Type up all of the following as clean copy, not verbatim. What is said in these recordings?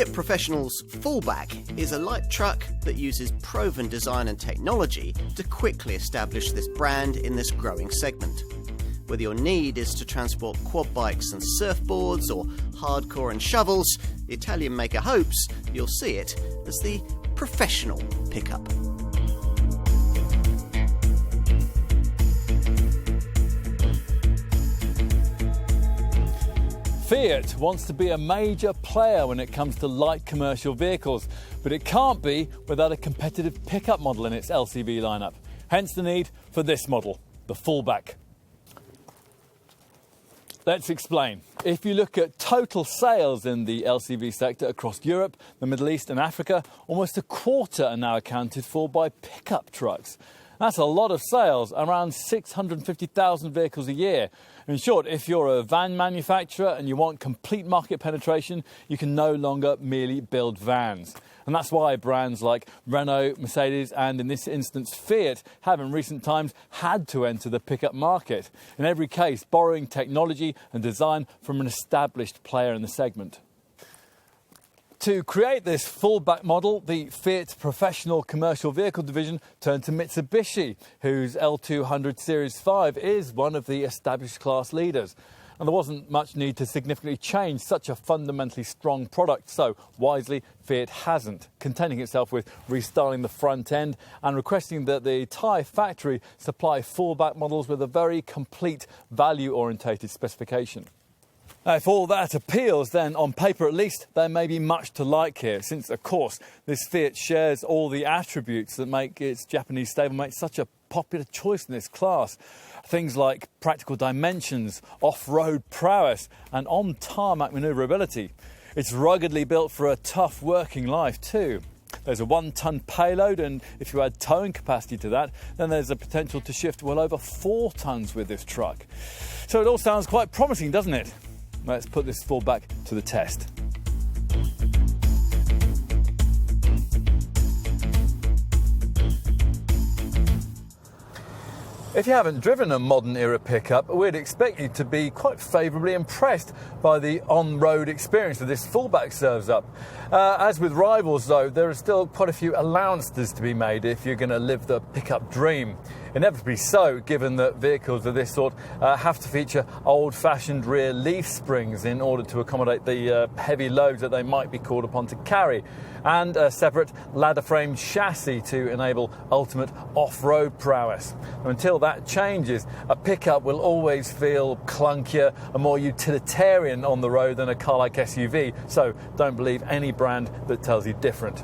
Fiat Professional's Fullback is a light truck that uses proven design and technology to quickly establish this brand in this growing segment. Whether your need is to transport quad bikes and surfboards or hardcore and shovels, the Italian maker hopes you'll see it as the professional pickup. Fiat wants to be a major player when it comes to light commercial vehicles, but it can't be without a competitive pickup model in its LCV lineup. Hence the need for this model, the Fullback. Let's explain. If you look at total sales in the LCV sector across Europe, the Middle East and Africa, almost a quarter are now accounted for by pickup trucks. That's a lot of sales, around 650,000 vehicles a year. In short, if you're a van manufacturer and you want complete market penetration, you can no longer merely build vans. And that's why brands like Renault, Mercedes and in this instance Fiat have in recent times had to enter the pickup market. In every case, borrowing technology and design from an established player in the segment. To create this Fullback model, the Fiat Professional Commercial Vehicle division turned to Mitsubishi, whose L200 Series 5 is one of the established class leaders. And there wasn't much need to significantly change such a fundamentally strong product, so wisely Fiat hasn't, contenting itself with restyling the front end and requesting that the Thai factory supply Fullback models with a very complete value-orientated specification. Now, if all that appeals, then on paper at least, there may be much to like here, since, of course, this Fiat shares all the attributes that make its Japanese stablemate such a popular choice in this class. Things like practical dimensions, off-road prowess, and on-tarmac manoeuvrability. It's ruggedly built for a tough working life too. There's a 1-ton payload, and if you add towing capacity to that, then there's a potential to shift well over 4 tons with this truck. So it all sounds quite promising, doesn't it? Let's put this Fullback to the test. If you haven't driven a modern era pickup, we'd expect you to be quite favourably impressed by the on-road experience that this Fullback serves up. As with rivals though, there are still quite a few allowances to be made if you're going to live the pickup dream. Inevitably so, given that vehicles of this sort have to feature old-fashioned rear leaf springs in order to accommodate the heavy loads that they might be called upon to carry, and a separate ladder-framed chassis to enable ultimate off-road prowess. Until that changes, a pickup will always feel clunkier and more utilitarian on the road than a car like SUV, so don't believe any brand that tells you different.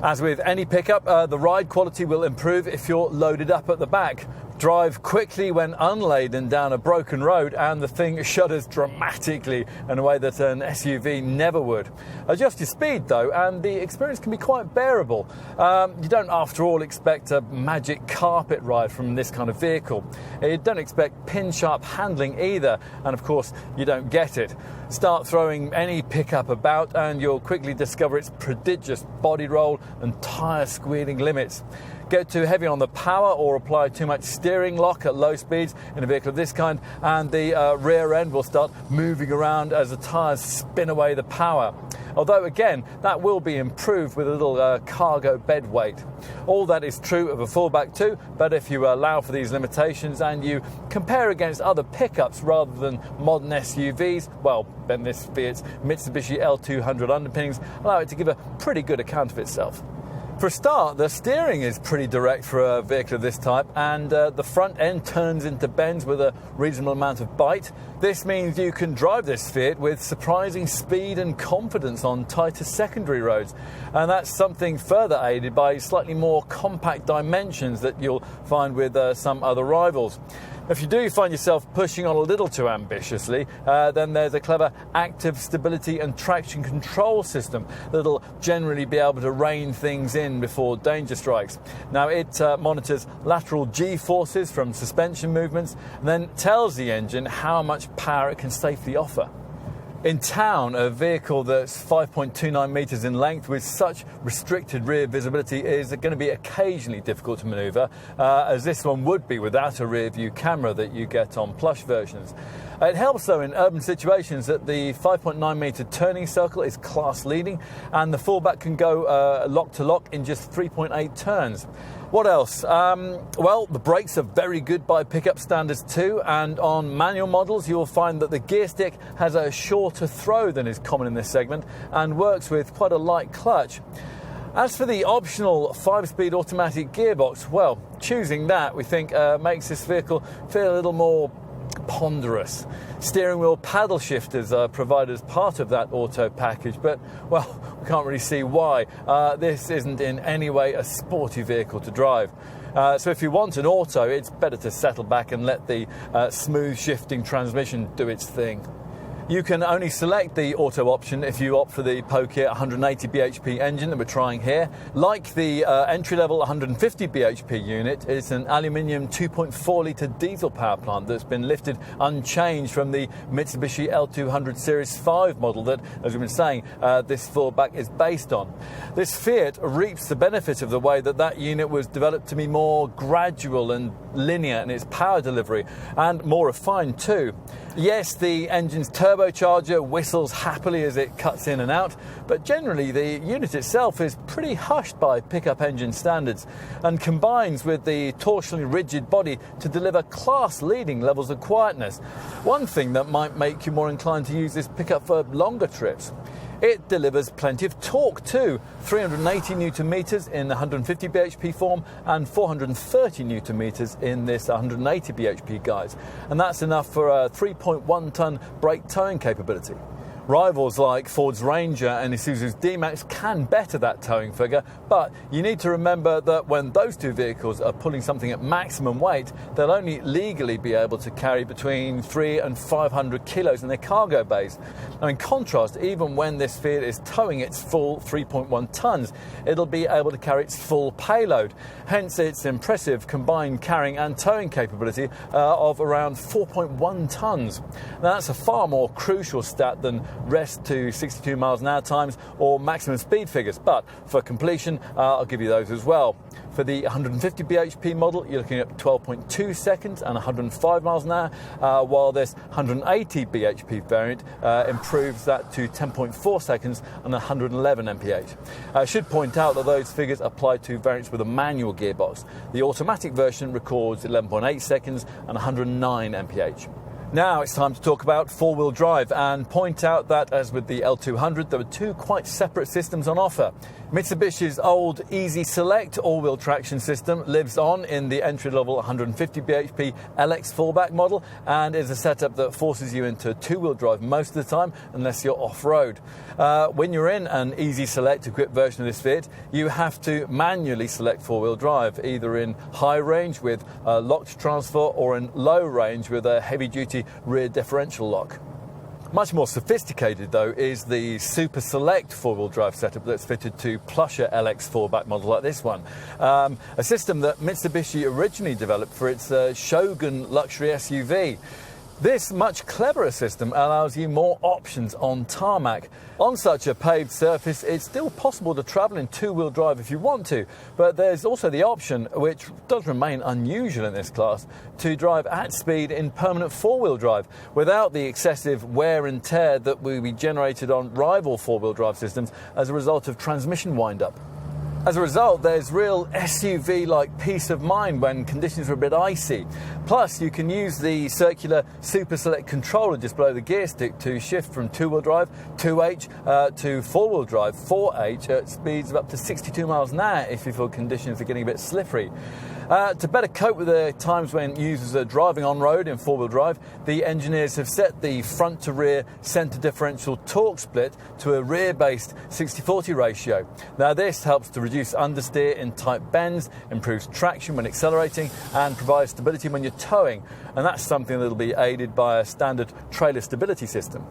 As with any pickup, the ride quality will improve if you're loaded up at the back. Drive quickly when unladen down a broken road and the thing shudders dramatically in a way that an SUV never would. Adjust your speed though and the experience can be quite bearable. You don't after all expect a magic carpet ride from this kind of vehicle. You don't expect pin-sharp handling either, and of course you don't get it. Start throwing any pickup about and you'll quickly discover its prodigious body roll and tyre squealing limits. Get too heavy on the power or apply too much steering lock at low speeds in a vehicle of this kind and the rear end will start moving around as the tyres spin away the power. Although again, that will be improved with a little cargo bed weight. All that is true of a Fullback too, but if you allow for these limitations and you compare against other pickups rather than modern SUVs, well, then this Fiat's Mitsubishi L200 underpinnings allow it to give a pretty good account of itself. For a start, the steering is pretty direct for a vehicle of this type, and the front end turns into bends with a reasonable amount of bite. This means you can drive this Fiat with surprising speed and confidence on tighter secondary roads, and that's something further aided by slightly more compact dimensions that you'll find with some other rivals. If you do find yourself pushing on a little too ambitiously, then there's a clever active stability and traction control system that'll generally be able to rein things in before danger strikes. Now it monitors lateral G-forces from suspension movements and then tells the engine how much power it can safely offer. In town, a vehicle that's 5.29 metres in length with such restricted rear visibility is going to be occasionally difficult to manoeuvre, as this one would be without a rear view camera that you get on plush versions. It helps though in urban situations that the 5.9 metre turning circle is class leading and the Fullback can go lock to lock in just 3.8 turns. What else? Well, the brakes are very good by pickup standards too, and on manual models you'll find that the gear stick has a shorter throw than is common in this segment and works with quite a light clutch. As for the optional 5-speed automatic gearbox, well, choosing that we think makes this vehicle feel a little more ponderous. Steering wheel paddle shifters are provided as part of that auto package, but, well, we can't really see why. This isn't in any way a sporty vehicle to drive. So if you want an auto, it's better to settle back and let the smooth shifting transmission do its thing. You can only select the auto option if you opt for the Pokia 180 bhp engine that we're trying here. Like the entry-level 150 bhp unit, it's an aluminium 2.4 litre diesel power plant that's been lifted unchanged from the Mitsubishi L200 Series 5 model that, as we've been saying, this Fullback is based on. This Fiat reaps the benefit of the way that unit was developed to be more gradual and linear in its power delivery, and more refined too. Yes, the engine's turbocharger whistles happily as it cuts in and out, but generally the unit itself is pretty hushed by pickup engine standards and combines with the torsionally rigid body to deliver class-leading levels of quietness. One thing that might make you more inclined to use this pickup for longer trips. It delivers plenty of torque too, 380 newton meters in 150 bhp form and 430 newton meters in this 180 bhp guise, and that's enough for a 3.1 ton brake towing capability. Rivals like Ford's Ranger and Isuzu's D-Max can better that towing figure, but you need to remember that when those two vehicles are pulling something at maximum weight, they'll only legally be able to carry between 300 and 500 kilos in their cargo bays. Now, in contrast, even when this Fiat is towing its full 3.1 tons, it'll be able to carry its full payload, hence its impressive combined carrying and towing capability of around 4.1 tons. Now, that's a far more crucial stat than rest to 62 miles an hour times or maximum speed figures, but for completion I'll give you those as well. For the 150 bhp model you're looking at 12.2 seconds and 105 miles an hour, while this 180 bhp variant improves that to 10.4 seconds and 111 mph. I should point out that those figures apply to variants with a manual gearbox. The automatic version records 11.8 seconds and 109 mph. Now it's time to talk about four-wheel drive and point out that, as with the L200, there were two quite separate systems on offer. Mitsubishi's old Easy Select all-wheel traction system lives on in the entry-level 150 bhp LX Fullback model and is a setup that forces you into two-wheel drive most of the time unless you're off-road. When you're in an Easy Select equipped version of this Fiat, you have to manually select four-wheel drive, either in high range with locked transfer or in low range with a heavy-duty rear differential lock. Much more sophisticated, though, is the Super Select four-wheel drive setup that's fitted to plusher LX Fullback model like this one. A system that Mitsubishi originally developed for its Shogun luxury SUV. This much cleverer system allows you more options on tarmac. On such a paved surface, it's still possible to travel in two-wheel drive if you want to, but there's also the option, which does remain unusual in this class, to drive at speed in permanent four-wheel drive without the excessive wear and tear that will be generated on rival four-wheel drive systems as a result of transmission wind-up. As a result, there's real SUV-like peace of mind when conditions are a bit icy. Plus, you can use the circular Super Select controller just below the gear stick to shift from two-wheel drive, 2H, to four-wheel drive, 4H, at speeds of up to 62 miles an hour if you feel conditions are getting a bit slippery. To better cope with the times when users are driving on road in four-wheel drive, the engineers have set the front-to-rear centre differential torque split to a rear-based 60-40 ratio. Now, this helps to reduce understeer in tight bends, improves traction when accelerating, and provides stability when you're towing. And that's something that will be aided by a standard trailer stability system.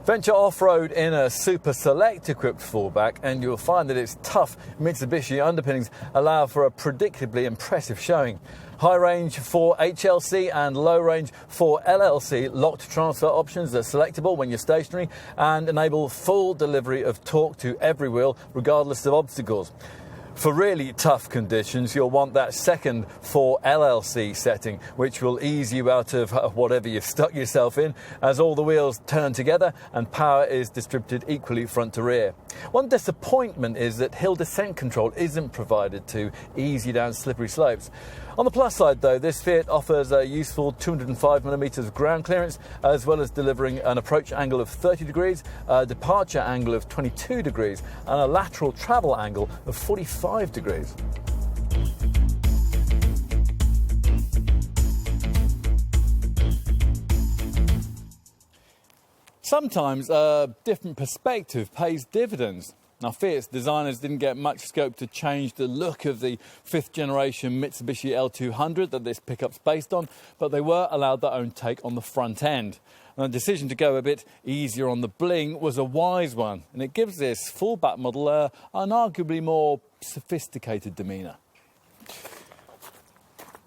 Venture off-road in a Super Select equipped Fullback and you'll find that its tough Mitsubishi underpinnings allow for a predictably impressive showing. High range for HLC and low range for LLC locked transfer options are selectable when you're stationary and enable full delivery of torque to every wheel regardless of obstacles. For really tough conditions, you'll want that second 4LLC setting, which will ease you out of whatever you've stuck yourself in, as all the wheels turn together and power is distributed equally front to rear. One disappointment is that hill descent control isn't provided to ease you down slippery slopes. On the plus side, though, this Fiat offers a useful 205mm of ground clearance, as well as delivering an approach angle of 30 degrees, a departure angle of 22 degrees, and a lateral travel angle of 45 degrees. Sometimes a different perspective pays dividends. Now, Fiat's designers didn't get much scope to change the look of the 5th generation Mitsubishi L200 that this pickup's based on, but they were allowed their own take on the front end. And the decision to go a bit easier on the bling was a wise one, and it gives this Fullback model an arguably more sophisticated demeanour.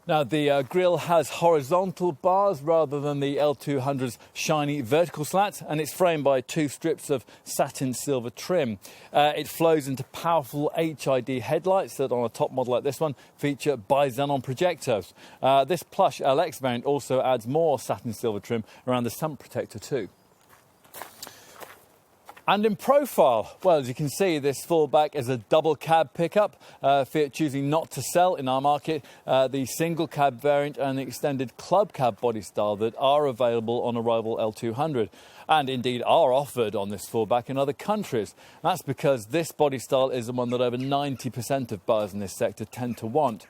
Now, the grille has horizontal bars rather than the L200's shiny vertical slats, and it's framed by 2 strips of satin silver trim. It flows into powerful HID headlights that, on a top model like this one, feature bi-xenon projectors. This plush LX variant also adds more satin silver trim around the sun protector too. And in profile, well, as you can see, this Fullback is a double cab pickup. Fiat choosing not to sell in our market the single cab variant and the extended club cab body style that are available on a rival L200 and indeed are offered on this Fullback in other countries. That's because this body style is the one that over 90% of buyers in this sector tend to want.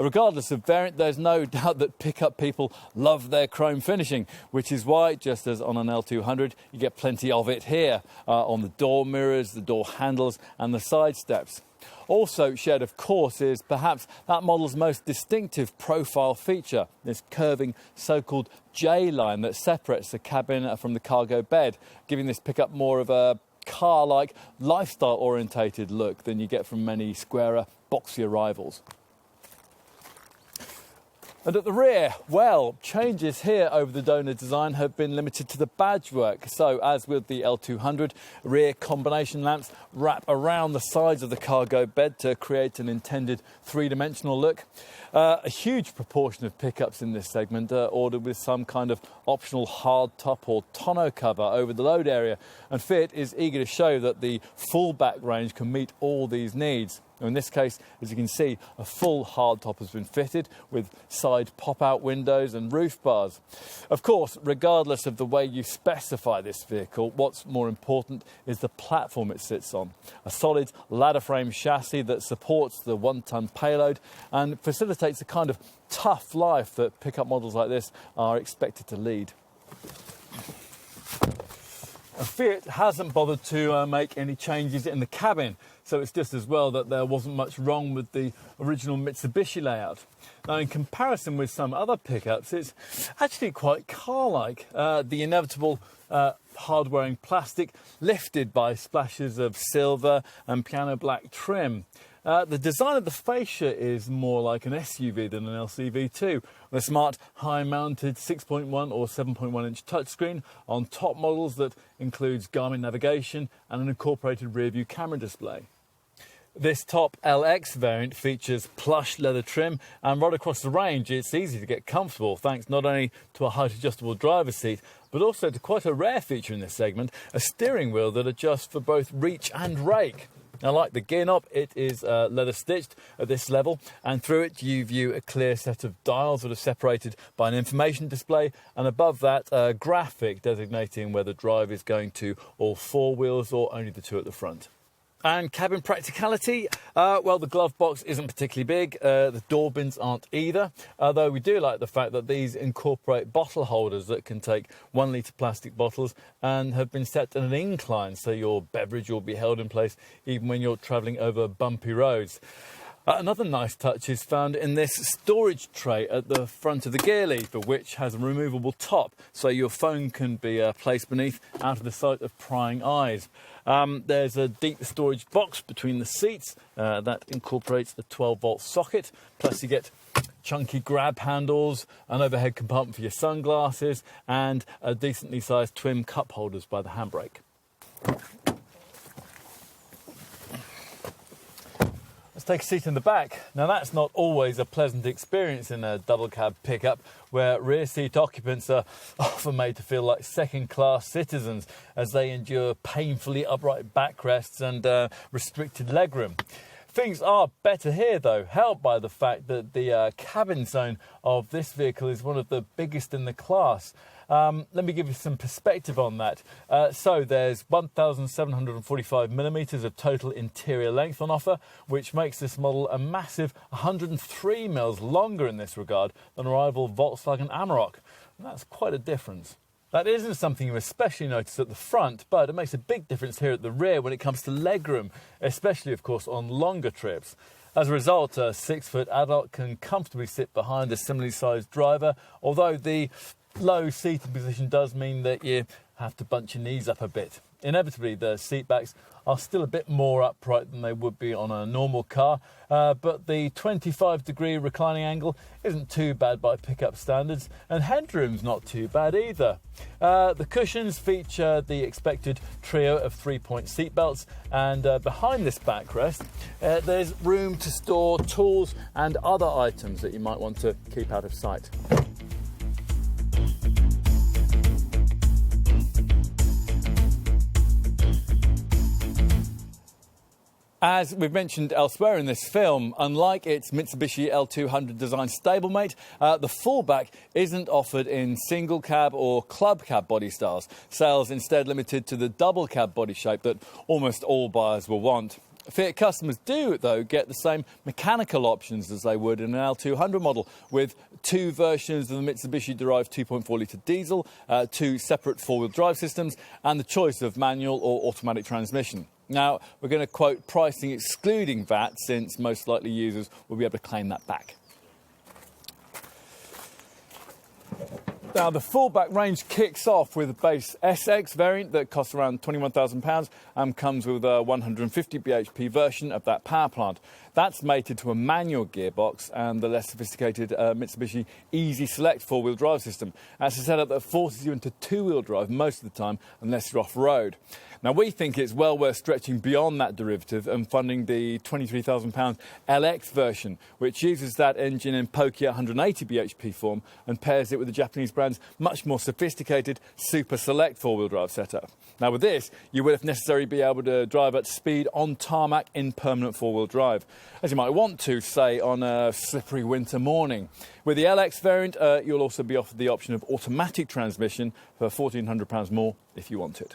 Regardless of variant, there's no doubt that pickup people love their chrome finishing, which is why, just as on an L200, you get plenty of it here on the door mirrors, the door handles and the side steps. Also shared, of course, is perhaps that model's most distinctive profile feature, this curving so-called J-line that separates the cabin from the cargo bed, giving this pickup more of a car-like, lifestyle-orientated look than you get from many squarer, boxier rivals. And at the rear, well, changes here over the donor design have been limited to the badge work. So, as with the L200, rear combination lamps wrap around the sides of the cargo bed to create an intended three-dimensional look. A huge proportion of pickups in this segment are ordered with some kind of optional hardtop or tonneau cover over the load area. And Fiat is eager to show that the Fullback range can meet all these needs. In this case, as you can see, a full hardtop has been fitted with side pop-out windows and roof bars. Of course, regardless of the way you specify this vehicle, what's more important is the platform it sits on. A solid ladder frame chassis that supports the 1-ton payload and facilitates the kind of tough life that pickup models like this are expected to lead. Fiat hasn't bothered to make any changes in the cabin, so it's just as well that there wasn't much wrong with the original Mitsubishi layout. Now, in comparison with some other pickups, it's actually quite car-like. The inevitable hard-wearing plastic lifted by splashes of silver and piano black trim. The design of the fascia is more like an SUV than an LCV too, with a smart high-mounted 6.1 or 7.1-inch touchscreen on top models that includes Garmin navigation and an incorporated rear-view camera display. This top LX variant features plush leather trim, and right across the range it's easy to get comfortable thanks not only to a height adjustable driver's seat but also to quite a rare feature in this segment, a steering wheel that adjusts for both reach and rake. Now, like the gear knob, it is leather stitched at this level, and through it you view a clear set of dials that are separated by an information display, and above that a graphic designating whether drive is going to all 4 wheels or only the 2 at the front. And cabin practicality, well, the glove box isn't particularly big, the door bins aren't either, although we do like the fact that these incorporate bottle holders that can take 1 litre plastic bottles and have been set at an incline so your beverage will be held in place even when you're travelling over bumpy roads. Another nice touch is found in this storage tray at the front of the gear lever, which has a removable top, so your phone can be placed beneath, out of the sight of prying eyes. There's a deep storage box between the seats that incorporates a 12-volt socket, plus you get chunky grab handles, an overhead compartment for your sunglasses, and a decently sized twin cup holders by the handbrake. Let's take a seat in the back. Now, that's not always a pleasant experience in a double cab pickup, where rear seat occupants are often made to feel like second-class citizens as they endure painfully upright backrests and restricted legroom. Things are better here, though, helped by the fact that the cabin zone of this vehicle is one of the biggest in the class. Let me give you some perspective on that. So there's 1,745 millimetres of total interior length on offer, which makes this model a massive 103 mils longer in this regard than a rival Volkswagen Amarok. And that's quite a difference. That isn't something you especially notice at the front, but it makes a big difference here at the rear when it comes to legroom, especially, of course, on longer trips. As a result, a 6-foot adult can comfortably sit behind a similarly sized driver, although the low seating position does mean that you have to bunch your knees up a bit. Inevitably, the seat backs are still a bit more upright than they would be on a normal car, but the 25-degree reclining angle isn't too bad by pickup standards, and headroom's not too bad either. The cushions feature the expected trio of 3-point seat belts, and behind this backrest there's room to store tools and other items that you might want to keep out of sight. As we've mentioned elsewhere in this film, unlike its Mitsubishi L200 design stablemate, the Fullback isn't offered in single cab or club cab body styles. Sales instead limited to the double cab body shape that almost all buyers will want. Fiat customers do, though, get the same mechanical options as they would in an L200 model, with two versions of the Mitsubishi-derived 2.4-litre diesel, two separate four-wheel drive systems, and the choice of manual or automatic transmission. Now, we're going to quote pricing excluding VAT, since most likely users will be able to claim that back. Now, the Fullback range kicks off with a base SX variant that costs around £21,000 and comes with a 150 bhp version of that power plant. That's mated to a manual gearbox and the less sophisticated Mitsubishi Easy Select four-wheel drive system. That's a setup that forces you into two-wheel drive most of the time unless you're off-road. Now, we think it's well worth stretching beyond that derivative and funding the £23,000 LX version, which uses that engine in pokey 180 bhp form and pairs it with the Japanese brand's much more sophisticated Super Select four-wheel drive setup. Now, with this, you will, if necessary, be able to drive at speed on tarmac in permanent four-wheel drive, as you might want to, say, on a slippery winter morning. With the LX variant, you'll also be offered the option of automatic transmission for £1,400 more if you want it.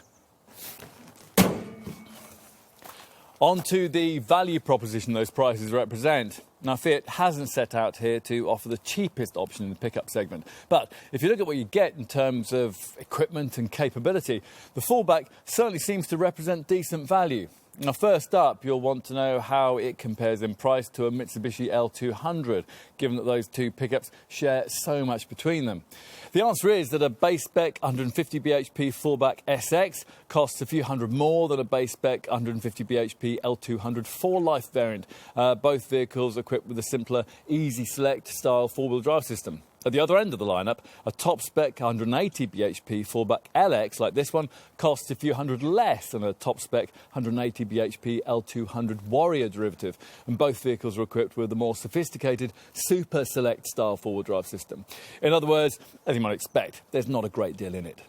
On to the value proposition those prices represent. Now, Fiat hasn't set out here to offer the cheapest option in the pickup segment. But if you look at what you get in terms of equipment and capability, the Fullback certainly seems to represent decent value. Now, first up, you'll want to know how it compares in price to a Mitsubishi L200, given that those two pickups share so much between them. The answer is that a base spec 150 bhp Fullback SX costs a few hundred more than a base spec 150 bhp L200 4Life variant, both vehicles equipped with a simpler Easy Select style four-wheel drive system. At the other end of the lineup, a top-spec 180 bhp Fullback LX like this one costs a few hundred less than a top-spec 180 bhp L200 Warrior derivative, and both vehicles are equipped with a more sophisticated Super Select style four-wheel drive system. In other words, as you might expect, there's not a great deal in it.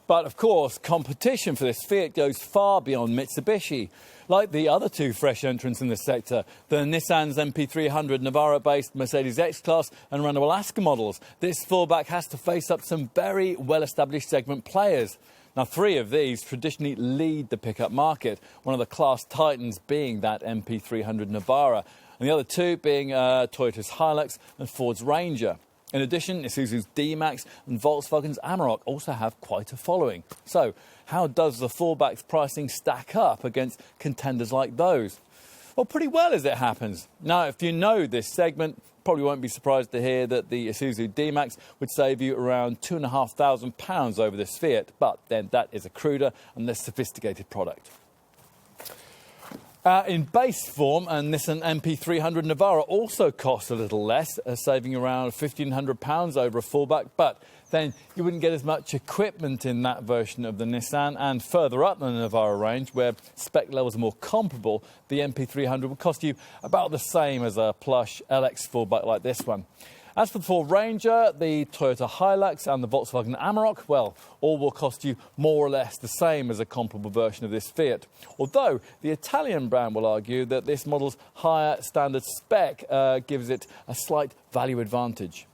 But, of course, competition for this Fiat goes far beyond Mitsubishi. Like the other two fresh entrants in the sector, the Nissan's MP300 Navara-based Mercedes X-Class and Renault Alaska models, this Fullback has to face up some very well-established segment players. Now, three of these traditionally lead the pickup market, one of the class titans being that MP300 Navara, and the other two being Toyota's Hilux and Ford's Ranger. In addition, Isuzu's D-Max and Volkswagen's Amarok also have quite a following. So, how does the Fullback's pricing stack up against contenders like those? Well, pretty well as it happens. Now, if you know this segment, probably won't be surprised to hear that the Isuzu D-Max would save you around £2,500 over this Fiat, but then that is a cruder and less sophisticated product. In base form, a Nissan MP300 Navara also costs a little less, saving around £1,500 over a Fullback, but then you wouldn't get as much equipment in that version of the Nissan, and further up the Navara range, where spec levels are more comparable, the MP300 would cost you about the same as a plush LX Fullback like this one. As for the Ford Ranger, the Toyota Hilux and the Volkswagen Amarok, well, all will cost you more or less the same as a comparable version of this Fiat. Although the Italian brand will argue that this model's higher standard spec gives it a slight value advantage.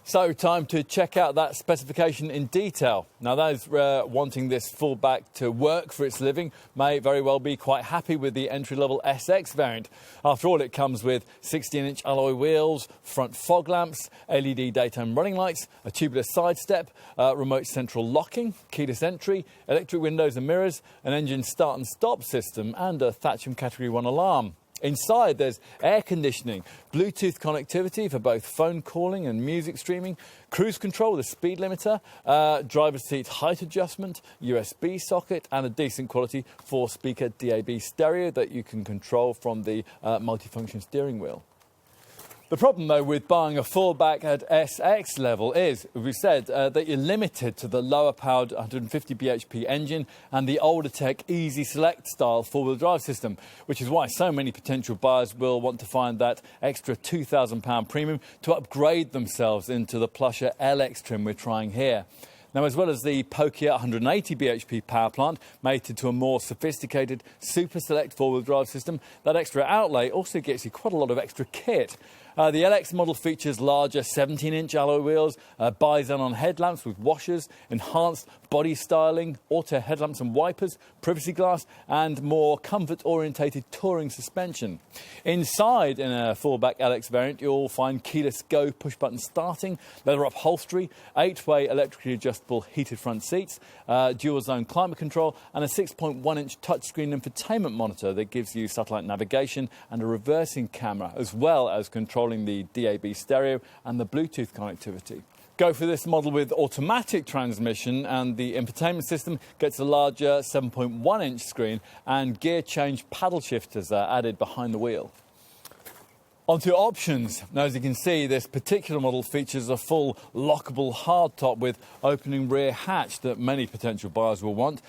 So, time to check out that specification in detail. Now, those wanting this Fullback to work for its living may very well be quite happy with the entry-level SX variant. After all, it comes with 16-inch alloy wheels, front fog lamps, LED daytime running lights, a tubular side step, remote central locking, keyless entry, electric windows and mirrors, an engine start and stop system, and a Thatcham Category 1 alarm. Inside, there's air conditioning, Bluetooth connectivity for both phone calling and music streaming, cruise control with a speed limiter, driver's seat height adjustment, USB socket, and a decent quality 4-speaker DAB stereo that you can control from the multifunction steering wheel. The problem, though, with buying a Fullback at SX level is, as we said, that you're limited to the lower-powered 150 bhp engine and the older tech Easy Select style four-wheel drive system, which is why so many potential buyers will want to find that extra £2,000 premium to upgrade themselves into the plusher LX trim we're trying here. Now, as well as the Pokia 180 bhp power plant mated to a more sophisticated Super Select four-wheel drive system, that extra outlay also gets you quite a lot of extra kit. The LX model features larger 17-inch alloy wheels, bi-xenon headlamps with washers, enhanced body styling, auto headlamps and wipers, privacy glass, and more comfort-orientated touring suspension. Inside, in a Fullback LX variant, you'll find keyless go push-button starting, leather upholstery, 8-way electrically adjustable heated front seats, dual-zone climate control, and a 6.1-inch touchscreen infotainment monitor that gives you satellite navigation and a reversing camera, as well as controlling the DAB stereo and the Bluetooth connectivity. Go for this model with automatic transmission, and the infotainment system gets a larger 7.1-inch screen and gear change paddle shifters added behind the wheel. Onto options. Now, as you can see, this particular model features a full lockable hardtop with opening rear hatch that many potential buyers will want.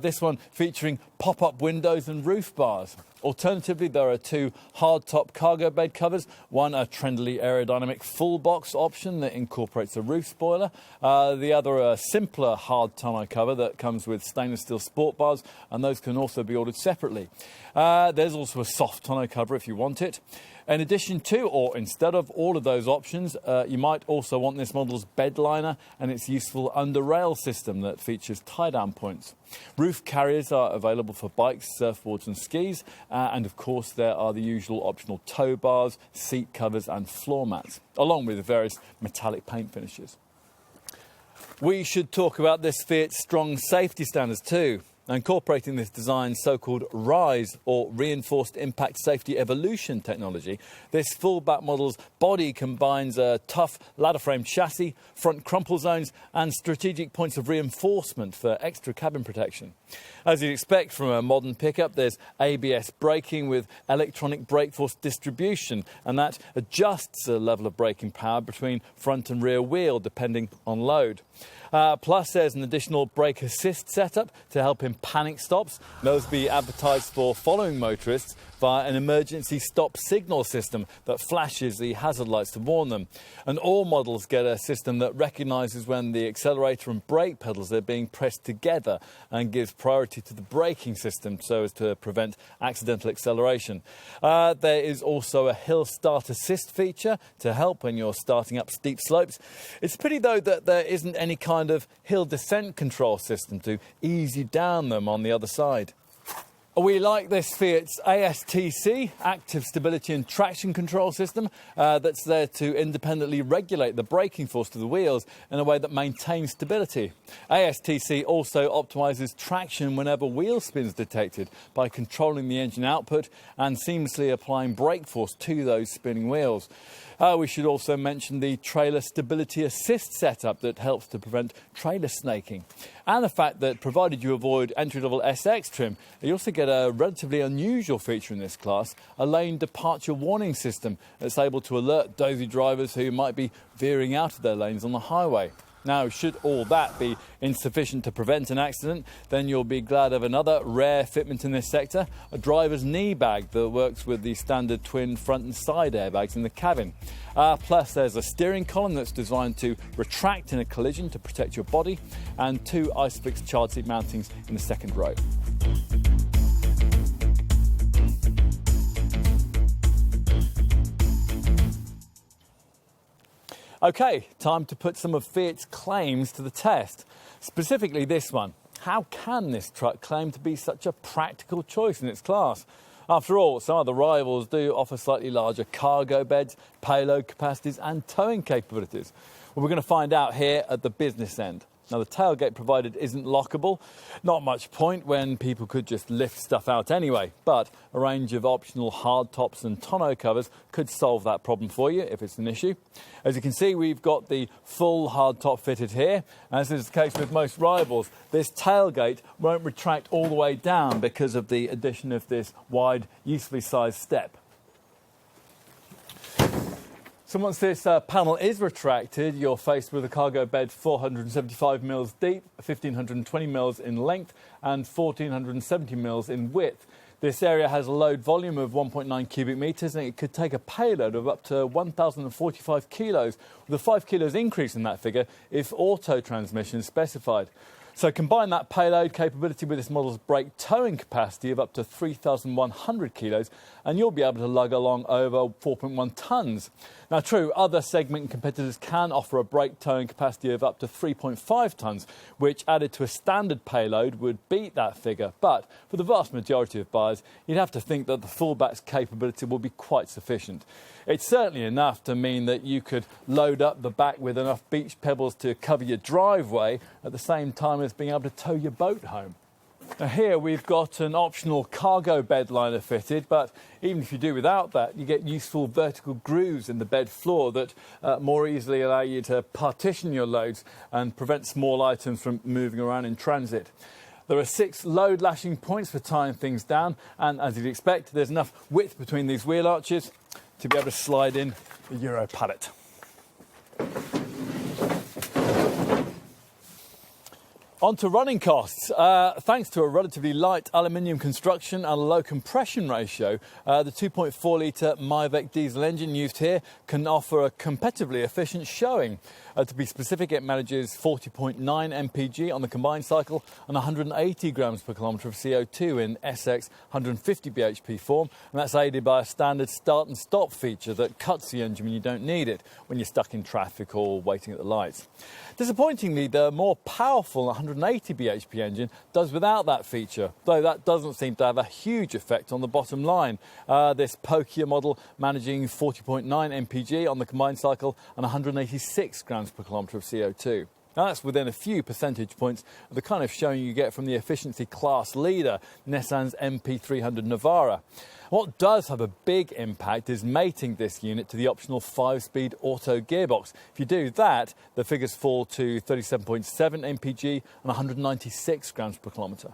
This one featuring pop-up windows and roof bars. Alternatively, there are two hardtop cargo bed covers, one a trendily aerodynamic full box option that incorporates a roof spoiler, the other a simpler hard tonneau cover that comes with stainless steel sport bars, and those can also be ordered separately. There's also a soft tonneau cover if you want it. In addition to, or instead of all of those options, you might also want this model's bed liner and its useful under-rail system that features tie-down points. Roof carriers are available for bikes, surfboards and skis, and of course there are the usual optional tow bars, seat covers and floor mats, along with various metallic paint finishes. We should talk about this Fiat's strong safety standards too. Incorporating this design's so-called RISE, or Reinforced Impact Safety Evolution technology, this Fullback model's body combines a tough ladder-frame chassis, front crumple zones and strategic points of reinforcement for extra cabin protection. As you'd expect from a modern pickup, there's ABS braking with electronic brake force distribution, and that adjusts the level of braking power between front and rear wheel depending on load. Plus, there's an additional brake assist setup to help in panic stops. Those be advertised for following motorists via an emergency stop signal system that flashes the hazard lights to warn them. And all models get a system that recognises when the accelerator and brake pedals are being pressed together and gives priority to the braking system so as to prevent accidental acceleration. There is also a hill start assist feature to help when you're starting up steep slopes. It's a pity, though, that there isn't any kind of hill descent control system to ease you down them on the other side. We like this Fiat's ASTC, Active Stability and Traction Control System, that's there to independently regulate the braking force to the wheels in a way that maintains stability. ASTC also optimises traction whenever wheel spin is detected by controlling the engine output and seamlessly applying brake force to those spinning wheels. We should also mention the Trailer Stability Assist setup that helps to prevent trailer snaking. And the fact that, provided you avoid entry-level SX trim, you also get a relatively unusual feature in this class, a lane departure warning system that's able to alert dozy drivers who might be veering out of their lanes on the highway. Now, should all that be insufficient to prevent an accident, then you'll be glad of another rare fitment in this sector, a driver's knee bag that works with the standard twin front and side airbags in the cabin. Plus, there's a steering column that's designed to retract in a collision to protect your body, and 2 Isofix child seat mountings in the second row. OK, time to put some of Fiat's claims to the test. Specifically this one. How can this truck claim to be such a practical choice in its class? After all, some of the rivals do offer slightly larger cargo beds, payload capacities and towing capabilities. Well, we're going to find out here at the business end. Now, the tailgate provided isn't lockable. Not much point when people could just lift stuff out anyway, but a range of optional hard tops and tonneau covers could solve that problem for you if it's an issue. As you can see, we've got the full hard top fitted here. As is the case with most rivals, this tailgate won't retract all the way down because of the addition of this wide, usefully sized step. So once this panel is retracted, you're faced with a cargo bed 475 mils deep, 1520 mils in length and 1470 mils in width. This area has a load volume of 1.9 cubic metres and it could take a payload of up to 1,045 kilos, with a 5 kilos increase in that figure if auto transmission is specified. So combine that payload capability with this model's brake towing capacity of up to 3,100 kilos and you'll be able to lug along over 4.1 tonnes. Now true, other segment competitors can offer a brake towing capacity of up to 3.5 tonnes, which added to a standard payload would beat that figure. But for the vast majority of buyers, you'd have to think that the Fullback's capability will be quite sufficient. It's certainly enough to mean that you could load up the back with enough beach pebbles to cover your driveway at the same time as being able to tow your boat home. Now here we've got an optional cargo bed liner fitted, but even if you do without that, you get useful vertical grooves in the bed floor that more easily allow you to partition your loads and prevent small items from moving around in transit. There are 6 load lashing points for tying things down, and as you'd expect, there's enough width between these wheel arches to be able to slide in the Euro pallet. On to running costs. Thanks to a relatively light aluminium construction and a low compression ratio, the 2.4 litre Myvec diesel engine used here can offer a competitively efficient showing. To be specific, it manages 40.9 mpg on the combined cycle and 180 grams per kilometre of CO2 in SX 150 bhp form, and that's aided by a standard start and stop feature that cuts the engine when you don't need it, when you're stuck in traffic or waiting at the lights. Disappointingly, the more powerful 180 bhp engine does without that feature, though that doesn't seem to have a huge effect on the bottom line. This pokier model managing 40.9 mpg on the combined cycle and 186 grams per kilometre of CO2. Now that's within a few percentage points of the kind of showing you get from the efficiency class leader, Nissan's MP300 Navara. What does have a big impact is mating this unit to the optional 5-speed auto gearbox. If you do that, the figures fall to 37.7 mpg and 196 grams per kilometre.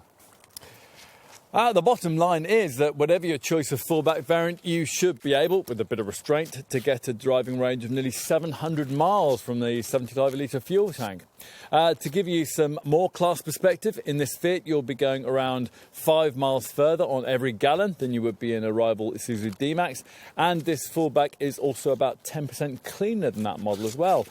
The bottom line is that whatever your choice of Fullback variant, you should be able, with a bit of restraint, to get a driving range of nearly 700 miles from the 75 litre fuel tank. To give you some more class perspective, in this Fiat you'll be going around 5 miles further on every gallon than you would be in a rival Isuzu D-Max, and this Fullback is also about 10% cleaner than that model as well,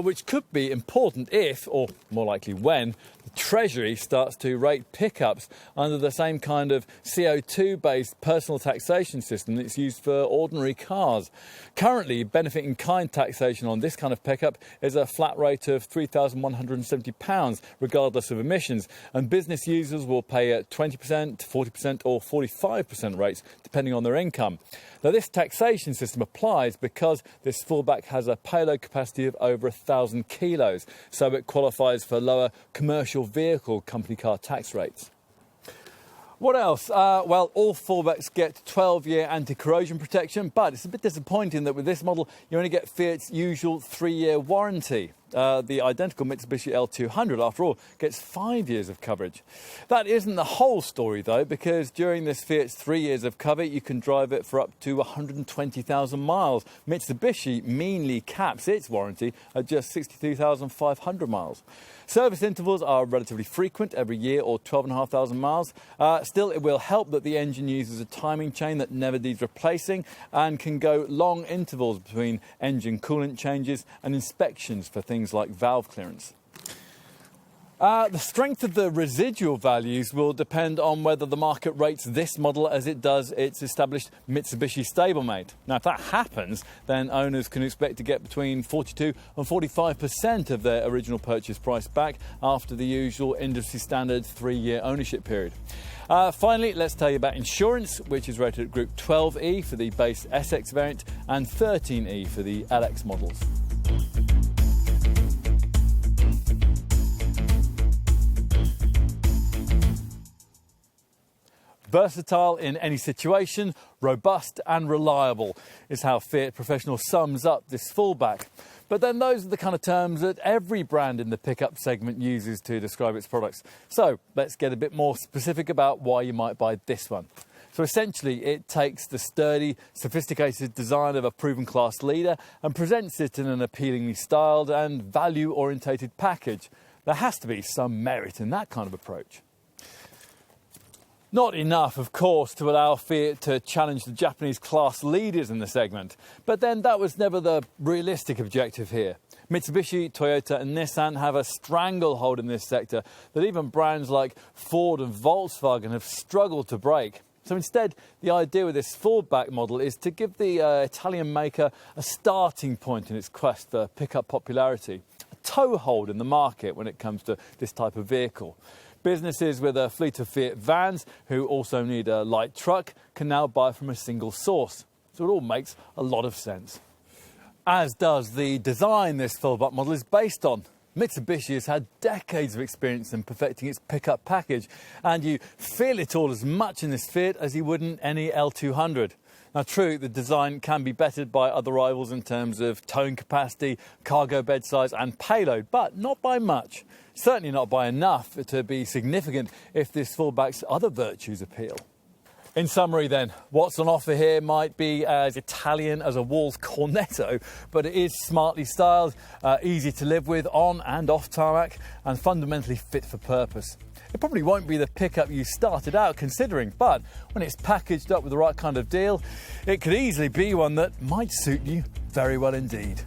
which could be important if, or more likely when, the Treasury starts to rate pickups under the same kind of CO2-based personal taxation system that's used for ordinary cars. Currently, benefit-in-kind taxation on this kind of pickup is a flat rate of £3,170, regardless of emissions, and business users will pay at 20%, 40% or 45% rates, depending on their income. Now, this taxation system applies because this Fullback has a payload capacity of over 1,000 kilos, so it qualifies for lower commercial vehicle company car tax rates. What else? Well, all Fullbacks get 12-year anti-corrosion protection, but it's a bit disappointing that with this model you only get Fiat's usual 3-year warranty. The identical Mitsubishi L200, after all, gets 5 years of coverage. That isn't the whole story, though, because during this Fiat's 3 years of cover, you can drive it for up to 120,000 miles. Mitsubishi meanly caps its warranty at just 62,500 miles. Service intervals are relatively frequent, every year or 12,500 miles. Still, it will help that the engine uses a timing chain that never needs replacing and can go long intervals between engine coolant changes and inspections for things like valve clearance. The strength of the residual values will depend on whether the market rates this model as it does its established Mitsubishi stablemate. Now, if that happens, then owners can expect to get between 42 and 45% of their original purchase price back after the usual industry standard 3-year ownership period. Finally, let's tell you about insurance, which is rated at Group 12E for the base SX variant and 13E for the LX models. Versatile in any situation, robust and reliable is how Fiat Professional sums up this Fullback. But then those are the kind of terms that every brand in the pickup segment uses to describe its products. So let's get a bit more specific about why you might buy this one. So essentially, it takes the sturdy, sophisticated design of a proven class leader and presents it in an appealingly styled and value-orientated package. There has to be some merit in that kind of approach. Not enough, of course, to allow Fiat to challenge the Japanese class leaders in the segment. But then that was never the realistic objective here. Mitsubishi, Toyota and Nissan have a stranglehold in this sector that even brands like Ford and Volkswagen have struggled to break. So instead, the idea with this Fullback model is to give the Italian maker a starting point in its quest for pickup popularity, a toehold in the market when it comes to this type of vehicle. Businesses with a fleet of Fiat vans who also need a light truck can now buy from a single source. So it all makes a lot of sense. As does the design this Fullback model is based on. Mitsubishi has had decades of experience in perfecting its pickup package, and you feel it all as much in this Fiat as you would in any L200. Now, true, the design can be bettered by other rivals in terms of towing capacity, cargo bed size and payload, but not by much. Certainly not by enough to be significant if this Fullback's other virtues appeal. In summary then, what's on offer here might be as Italian as a Wall's cornetto, but it is smartly styled, easy to live with on and off tarmac, and fundamentally fit for purpose. It probably won't be the pickup you started out considering, but when it's packaged up with the right kind of deal, it could easily be one that might suit you very well indeed.